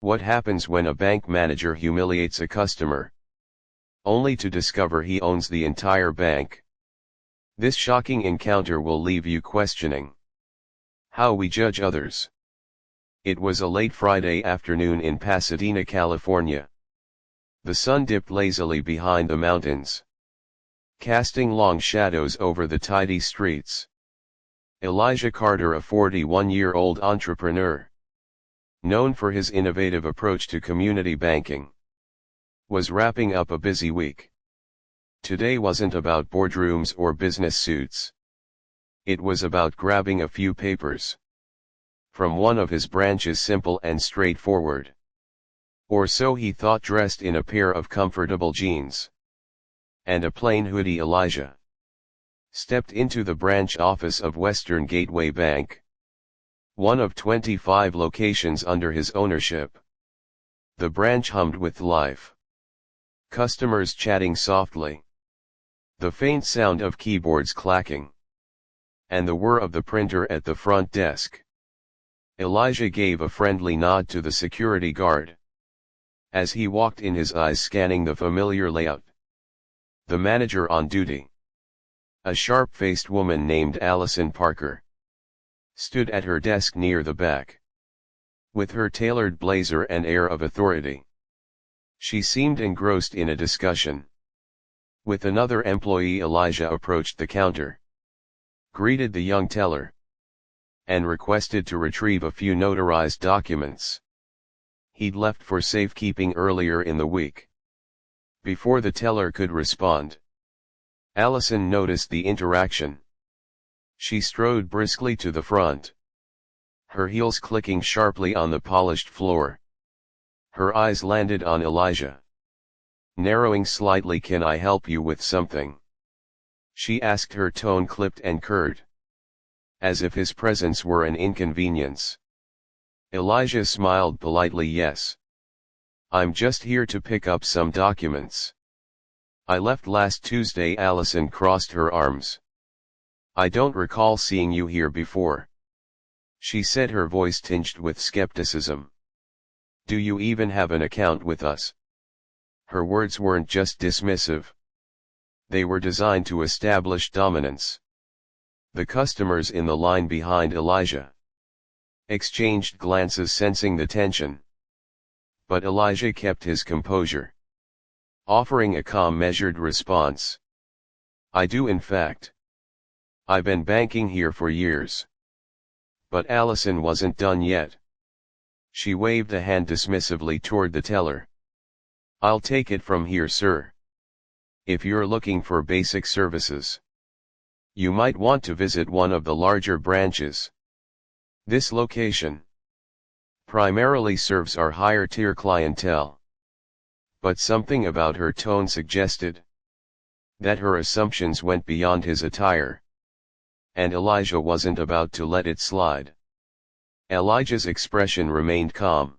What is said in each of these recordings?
What happens when a bank manager humiliates a customer, only to discover he owns the entire bank? This shocking encounter will leave you questioning how we judge others. It was a late Friday afternoon in Pasadena, California. The sun dipped lazily behind the mountains, casting long shadows over the tidy streets. Elijah Carter, a 41-year-old entrepreneur, known for his innovative approach to community banking, was wrapping up a busy week. Today wasn't about boardrooms or business suits. It was about grabbing a few papers from one of his branches, simple and straightforward. Or so he thought, dressed in a pair of comfortable jeans and a plain hoodie. Elijah stepped into the branch office of Western Gateway Bank, one of 25 locations under his ownership. The branch hummed with life, customers chatting softly, the faint sound of keyboards clacking, and the whir of the printer at the front desk. Elijah gave a friendly nod to the security guard as he walked in, his eyes scanning the familiar layout. The manager on duty, a sharp-faced woman named Allison Parker, stood at her desk near the back. With her tailored blazer and air of authority, she seemed engrossed in a discussion with another employee. Elijah approached the counter, greeted the young teller, and requested to retrieve a few notarized documents he'd left for safekeeping earlier in the week. Before the teller could respond, Allison noticed the interaction. She strode briskly to the front, her heels clicking sharply on the polished floor. Her eyes landed on Elijah, narrowing slightly. "Can I help you with something?" she asked, her tone clipped and curt, as if his presence were an inconvenience. Elijah smiled politely. "Yes. I'm just here to pick up some documents. I left last Tuesday." Allison crossed her arms. "I don't recall seeing you here before," she said, her voice tinged with skepticism. "Do you even have an account with us?" Her words weren't just dismissive. They were designed to establish dominance. The customers in the line behind Elijah exchanged glances, sensing the tension. But Elijah kept his composure, offering a calm, measured response. "I do, in fact. I've been banking here for years." But Allison wasn't done yet. She waved a hand dismissively toward the teller. "I'll take it from here, sir. If you're looking for basic services, you might want to visit one of the larger branches. This location primarily serves our higher-tier clientele." But something about her tone suggested that her assumptions went beyond his attire, and Elijah wasn't about to let it slide. Elijah's expression remained calm,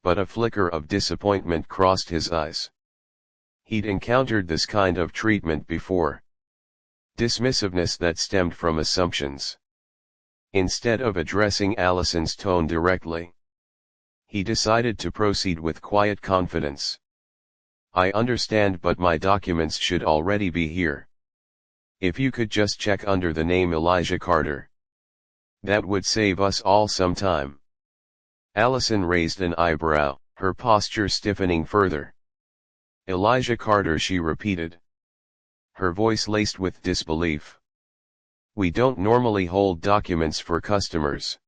but a flicker of disappointment crossed his eyes. He'd encountered this kind of treatment before, dismissiveness that stemmed from assumptions. Instead of addressing Allison's tone directly, he decided to proceed with quiet confidence. "I understand, but my documents should already be here. If you could just check under the name Elijah Carter, that would save us all some time." Allison raised an eyebrow, her posture stiffening further. "Elijah Carter," she repeated, her voice laced with disbelief. "We don't normally hold documents for customers,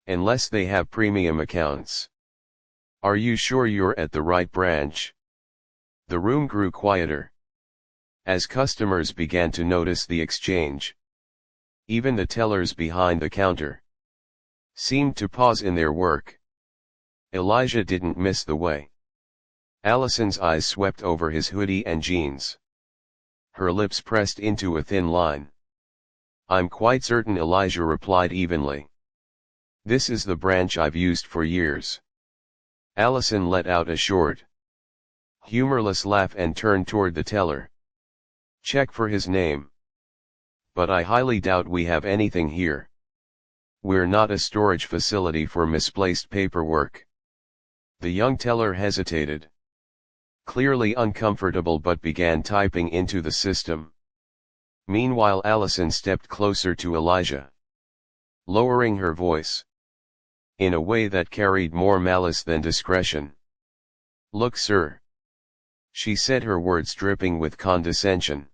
unless they have premium accounts. Are you sure you're at the right branch?" The room grew quieter as customers began to notice the exchange. Even the tellers behind the counter seemed to pause in their work. Elijah didn't miss the way. Allison's eyes swept over his hoodie and jeans. Her lips pressed into a thin line. "I'm quite certain," Elijah replied evenly. "This is the branch I've used for years." Allison let out a short, humorless laugh and turned toward the teller. "Check for his name. But I highly doubt we have anything here. We're not a storage facility for misplaced paperwork." The young teller hesitated, clearly uncomfortable, but began typing into the system. Meanwhile, Allison stepped closer to Elijah, lowering her voice in a way that carried more malice than discretion. "Look, sir," she said, her words dripping with condescension.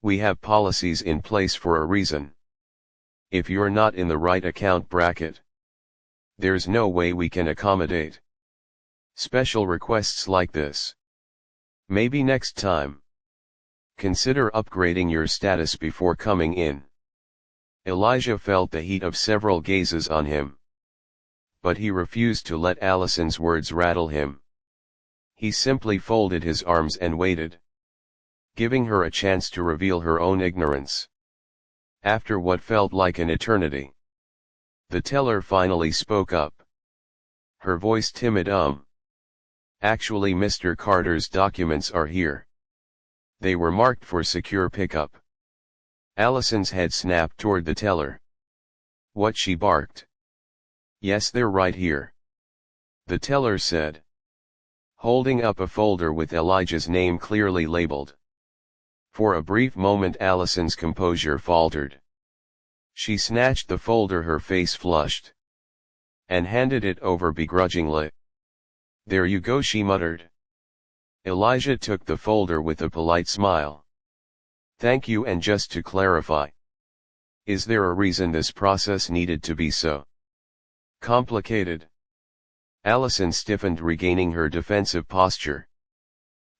"We have policies in place for a reason. If you're not in the right account bracket, there's no way we can accommodate special requests like this. Maybe next time, consider upgrading your status before coming in." Elijah felt the heat of several gazes on him, but he refused to let Allison's words rattle him. He simply folded his arms and waited, giving her a chance to reveal her own ignorance. After what felt like an eternity, the teller finally spoke up, her voice timid. "Actually, Mr. Carter's documents are here. They were marked for secure pickup." Allison's head snapped toward the teller. "What?" she barked. "Yes, they're right here," the teller said, holding up a folder with Elijah's name clearly labeled. For a brief moment Allison's composure faltered. She snatched the folder, her face flushed, and handed it over begrudgingly. "There you go," she muttered. Elijah took the folder with a polite smile. "Thank you, and just to clarify, is there a reason this process needed to be so complicated?" Allison stiffened, regaining her defensive posture.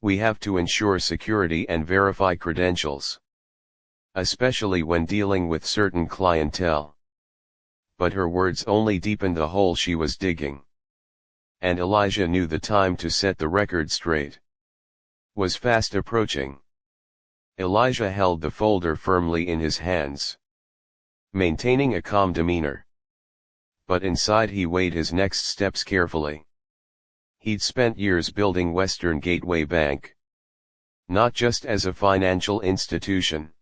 "We have to ensure security and verify credentials, especially when dealing with certain clientele." But her words only deepened the hole she was digging. And Elijah knew the time to set the record straight was fast approaching. Elijah held the folder firmly in his hands, maintaining a calm demeanor. But inside he weighed his next steps carefully. He'd spent years building Western Gateway Bank, not just as a financial institution,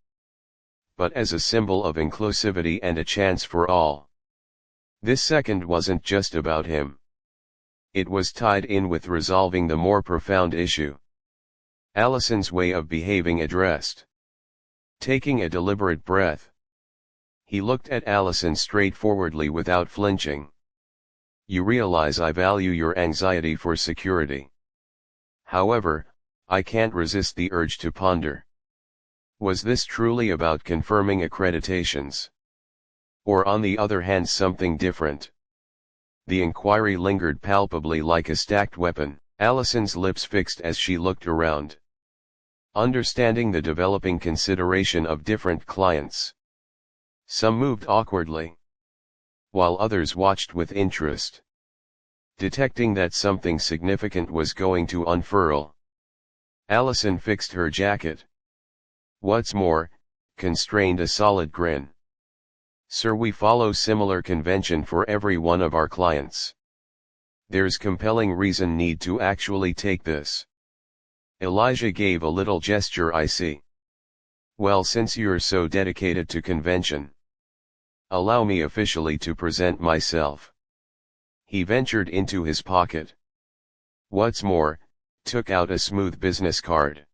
but as a symbol of inclusivity and a chance for all. This second wasn't just about him. It was tied in with resolving the more profound issue Allison's way of behaving addressed. Taking a deliberate breath, he looked at Allison straightforwardly without flinching. "You realize I value your anxiety for security. However, I can't resist the urge to ponder. Was this truly about confirming accreditations? Or on the other hand something different?" The inquiry lingered palpably like a stacked weapon. Allison's lips fixed as she looked around, understanding the developing consideration of different clients. Some moved awkwardly, while others watched with interest, detecting that something significant was going to unfurl. Allison fixed her jacket. What's more, constrained a solid grin. "Sir, we follow similar convention for every one of our clients. There's compelling reason need to actually take this." Elijah gave a little gesture. "I see. Well, since you're so dedicated to convention, allow me officially to present myself." He ventured into his pocket. What's more, took out a smooth business card,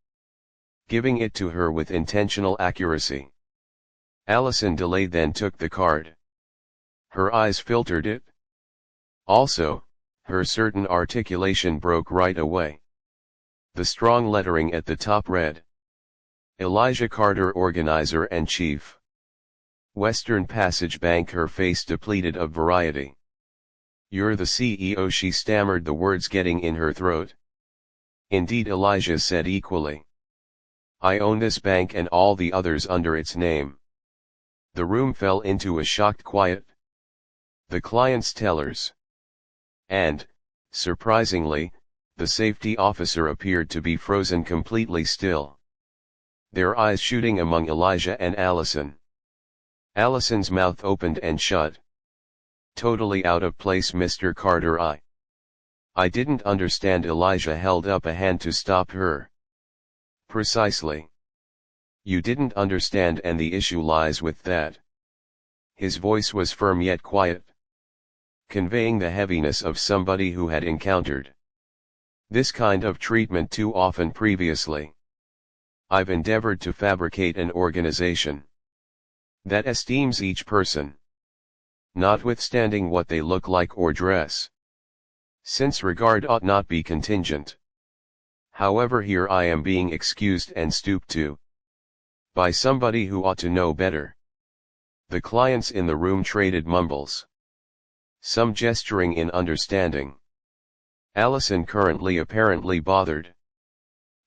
giving it to her with intentional accuracy. Allison delayed, then took the card. Her eyes filtered it. Also, her certain articulation broke right away. The strong lettering at the top read, "Elijah Carter, Organizer and Chief, Western Passage Bank." Her face depleted of variety. "You're the CEO," she stammered, the words getting in her throat. "Indeed," Elijah said equally. "I own this bank and all the others under its name." The room fell into a shocked quiet. The client's tellers, and, surprisingly, the safety officer appeared to be frozen completely still, their eyes shooting among Elijah and Allison. Allison's mouth opened and shut. "Totally out of place, Mr. Carter. I didn't understand." Elijah held up a hand to stop her. "Precisely. You didn't understand, and the issue lies with that." His voice was firm yet quiet. conveying the heaviness of somebody who had encountered this kind of treatment too often previously. I've endeavored to fabricate an organization that esteems each person, notwithstanding what they look like or dress, since regard ought not be contingent. However, here I am being excused and stooped to by somebody who ought to know better. The clients in the room traded mumbles, some gesturing in understanding. Allison, currently apparently bothered,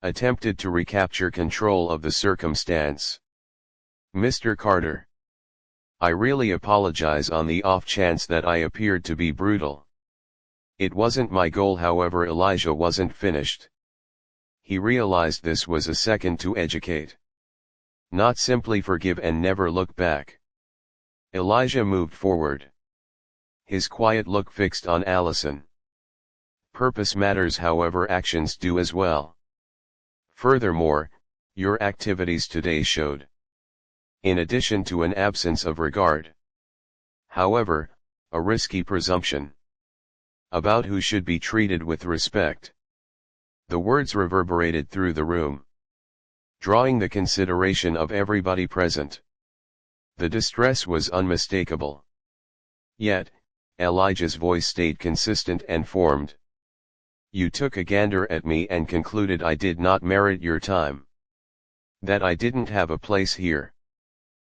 attempted to recapture control of the circumstance. Mr. Carter, I really apologize on the off chance that I appeared to be brutal. It wasn't my goal. However, Elijah wasn't finished. He realized this was a second to educate, not simply forgive and never look back. Elijah moved forward, his quiet look fixed on Allison. Purpose matters, however actions do as well. Furthermore, your activities today showed, in addition to an absence of regard, however, a risky presumption about who should be treated with respect. The words reverberated through the room, drawing the consideration of everybody present. The distress was unmistakable. Yet, Elijah's voice stayed consistent and formed. You took a gander at me and concluded I did not merit your time, that I didn't have a place here.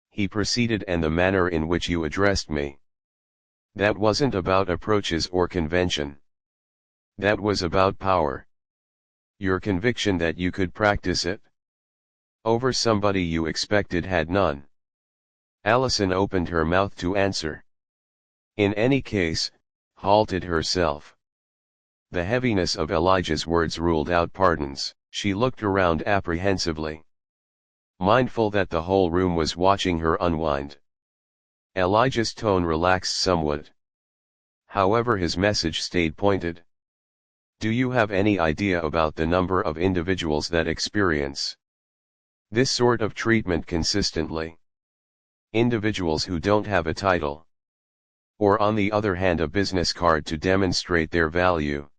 He proceeded, and the manner in which you addressed me, that wasn't about approaches or convention. That was about power. Your conviction that you could practice it over somebody you expected had none. Allison opened her mouth to answer. In any case, halted herself. The heaviness of Elijah's words ruled out pardons. She looked around apprehensively, mindful that the whole room was watching her unwind. Elijah's tone relaxed somewhat. However, his message stayed pointed. Do you have any idea about the number of individuals that experience this sort of treatment consistently? Individuals who don't have a title, or on the other hand a business card to demonstrate their value.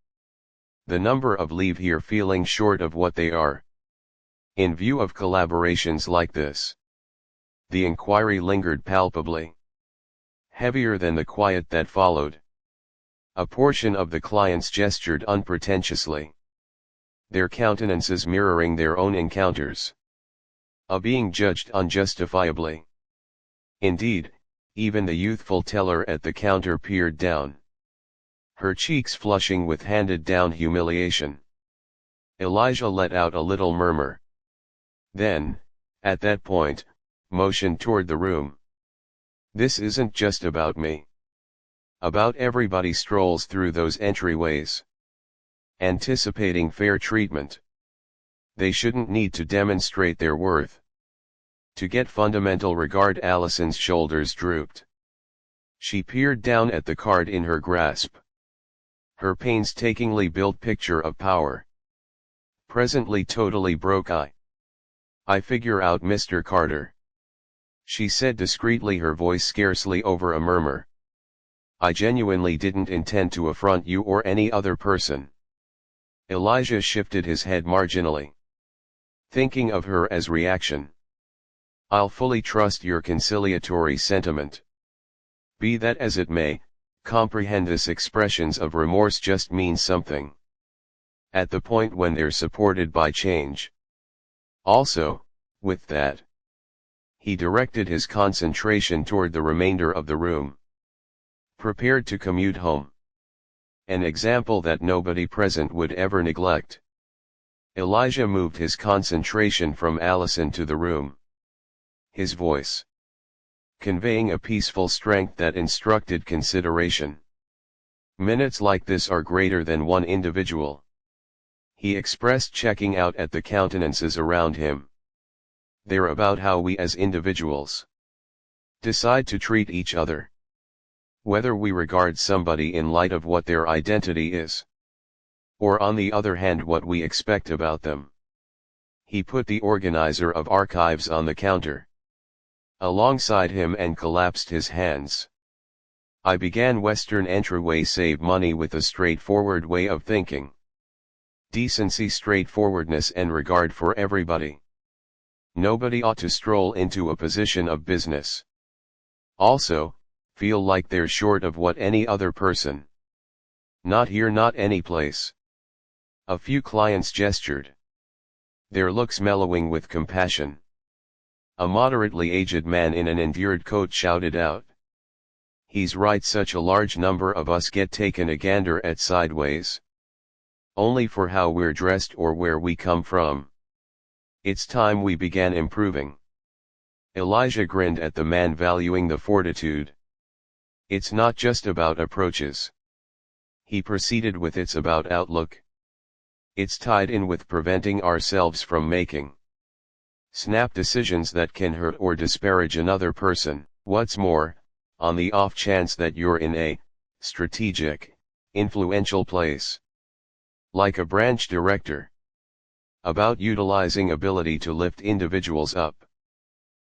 The number of leave here feeling short of what they are. In view of collaborations like this, the inquiry lingered palpably, heavier than the quiet that followed. A portion of the clients gestured unpretentiously, their countenances mirroring their own encounters of being judged unjustifiably. Indeed, even the youthful teller at the counter peered down, her cheeks flushing with handed-down humiliation. Elijah let out a little murmur. Then, at that point, motioned toward the room. This isn't just about me. About everybody strolls through those entryways, anticipating fair treatment. They shouldn't need to demonstrate their worth to get fundamental regard. Allison's shoulders drooped. She peered down at the card in her grasp, her painstakingly built picture of power presently totally broke. I figure out, Mr. Carter, she said discreetly, her voice scarcely over a murmur. I genuinely didn't intend to affront you or any other person. Elijah shifted his head marginally, thinking of her as reaction. I'll fully trust your conciliatory sentiment. Be that as it may, comprehend this: expressions of remorse just mean something at the point when they're supported by change. Also, with that, he directed his concentration toward the remainder of the room, prepared to commute home. An example that nobody present would ever neglect. Elijah moved his concentration from Allison to the room, his voice conveying a peaceful strength that instructed consideration. Minutes like this are greater than one individual, he expressed, checking out at the countenances around him. They're about how we as individuals decide to treat each other. Whether we regard somebody in light of what their identity is, or on the other hand what we expect about them. He put the organizer of archives on the counter alongside him and collapsed his hands. I began Western entryway save money with a straightforward way of thinking. Decency, straightforwardness and regard for everybody. Nobody ought to stroll into a position of business. Also, feel like they're short of what any other person. Not here, not any place. A few clients gestured. Their looks mellowing with compassion. A moderately aged man in an endured coat shouted out. He's right, such a large number of us get taken a gander at sideways. Only for how we're dressed or where we come from. It's time we began improving. Elijah grinned at the man, valuing the fortitude. It's not just about approaches. He proceeded with, it's about outlook. It's tied in with preventing ourselves from making snap decisions that can hurt or disparage another person. What's more, on the off chance that you're in a strategic, influential place, like a branch director, about utilizing ability to lift individuals up,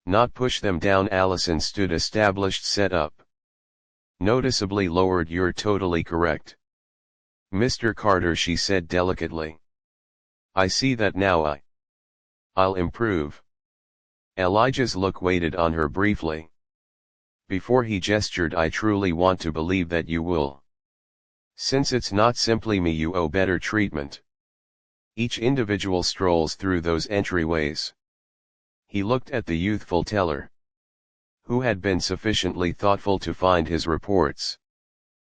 not push them down. Allison stood established, set up, noticeably lowered. You're totally correct, Mr. Carter, she said delicately. I see that now. I'll improve. Elijah's look waited on her briefly. Before he gestured, I truly want to believe that you will. Since it's not simply me you owe better treatment. Each individual strolls through those entryways. He looked at the youthful teller, who had been sufficiently thoughtful to find his reports.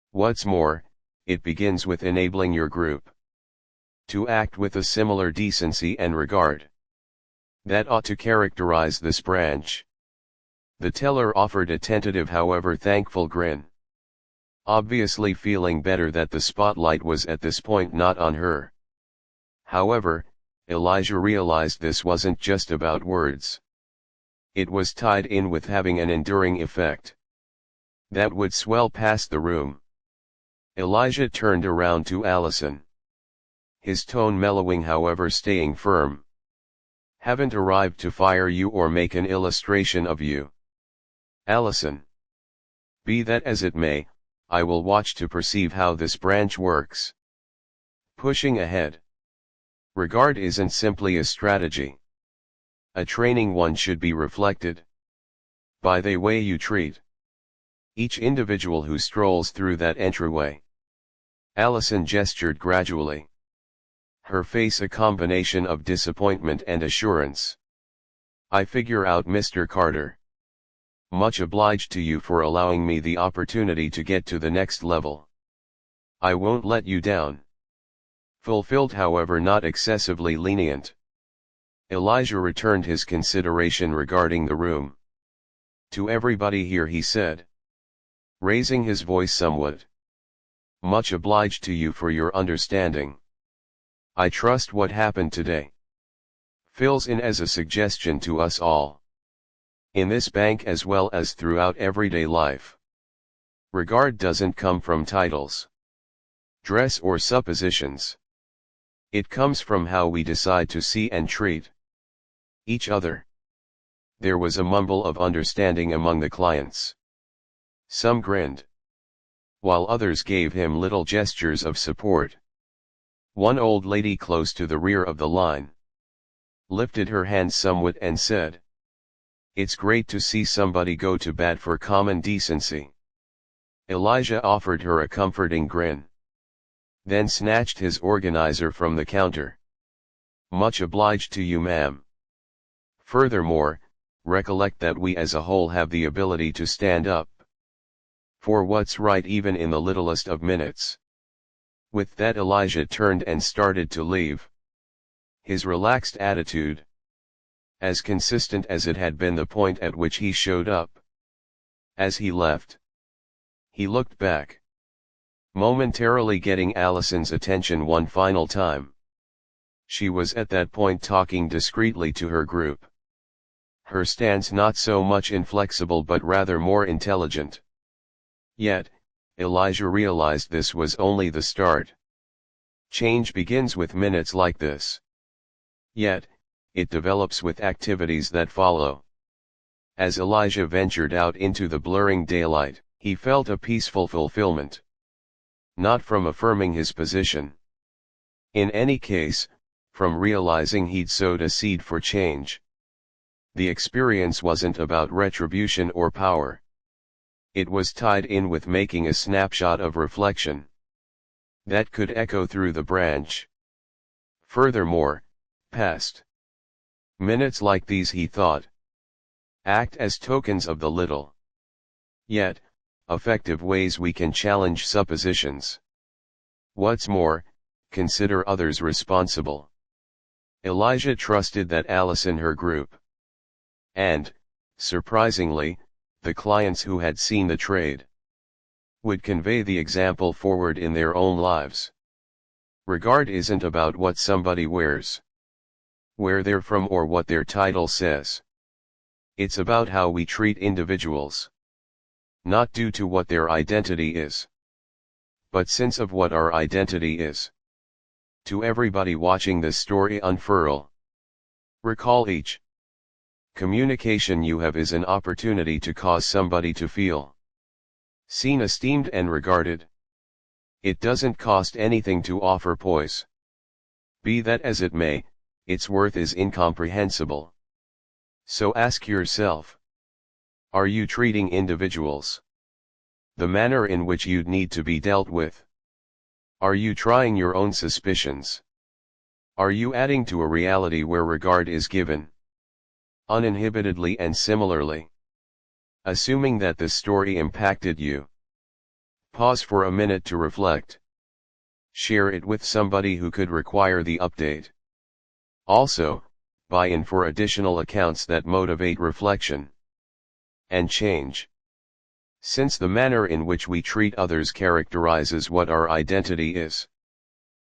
What's more, it begins with enabling your group to act with a similar decency and regard that ought to characterize this branch. The teller offered a tentative, however thankful grin, obviously feeling better that the spotlight was at this point not on her. However, Elijah realized this wasn't just about words. It was tied in with having an enduring effect that would swell past the room. Elijah turned around to Allison, his tone mellowing, however staying firm. Haven't arrived to fire you or make an illustration of you, Allison. Be that as it may, I will watch to perceive how this branch works. Pushing ahead. Regard isn't simply a strategy. A training one should be reflected by the way you treat each individual who strolls through that entryway. Allison gestured gradually, her face a combination of disappointment and assurance. I figure out, Mr. Carter. Much obliged to you for allowing me the opportunity to get to the next level. I won't let you down. Fulfilled, however not excessively lenient. Elijah returned his consideration regarding the room. To everybody here, he said, raising his voice somewhat. Much obliged to you for your understanding. I trust what happened today fills in as a suggestion to us all, in this bank as well as throughout everyday life. Regard doesn't come from titles, dress or suppositions. It comes from how we decide to see and treat each other. There was a mumble of understanding among the clients. Some grinned, while others gave him little gestures of support. One old lady close to the rear of the line lifted her hands somewhat and said, It's great to see somebody go to bat for common decency. Elijah offered her a comforting grin, then snatched his organizer from the counter. Much obliged to you, ma'am. Furthermore, recollect that we as a whole have the ability to stand up for what's right even in the littlest of minutes. With that, Elijah turned and started to leave. His relaxed attitude, as consistent as it had been the point at which he showed up. As he left, he looked back, momentarily getting Allison's attention one final time. She was at that point talking discreetly to her group. Her stance not so much inflexible but rather more intelligent. Yet, Elijah realized this was only the start. Change begins with minutes like this. Yet, it develops with activities that follow. As Elijah ventured out into the blurring daylight, He felt a peaceful fulfillment. Not from affirming his position. In any case, from realizing he'd sowed a seed for change. The experience wasn't about retribution or power. It was tied in with making a snapshot of reflection that could echo through the branch. Furthermore, past minutes like these, he thought, act as tokens of the little, yet effective ways we can challenge suppositions. What's more, consider others responsible. Elijah trusted that Alice and her group, and, surprisingly, the clients who had seen the trade, would convey the example forward in their own lives. Regard isn't about what somebody wears, where they're from, or what their title says. It's about how we treat individuals. Not due to what their identity is, but sense of what our identity is. To everybody watching this story unfurl, recall each communication you have is an opportunity to cause somebody to feel seen, esteemed, and regarded. It doesn't cost anything to offer poise. Be that as it may, its worth is incomprehensible. So ask yourself, are you treating individuals the manner in which you'd need to be dealt with? Are you trying your own suspicions? Are you adding to a reality where regard is given uninhibitedly and similarly? Assuming that this story impacted you, pause for a minute to reflect. Share it with somebody who could require the update. Also, buy in for additional accounts that motivate reflection and change. Since the manner in which we treat others characterizes what our identity is.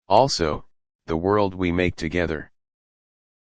Also, the world we make together.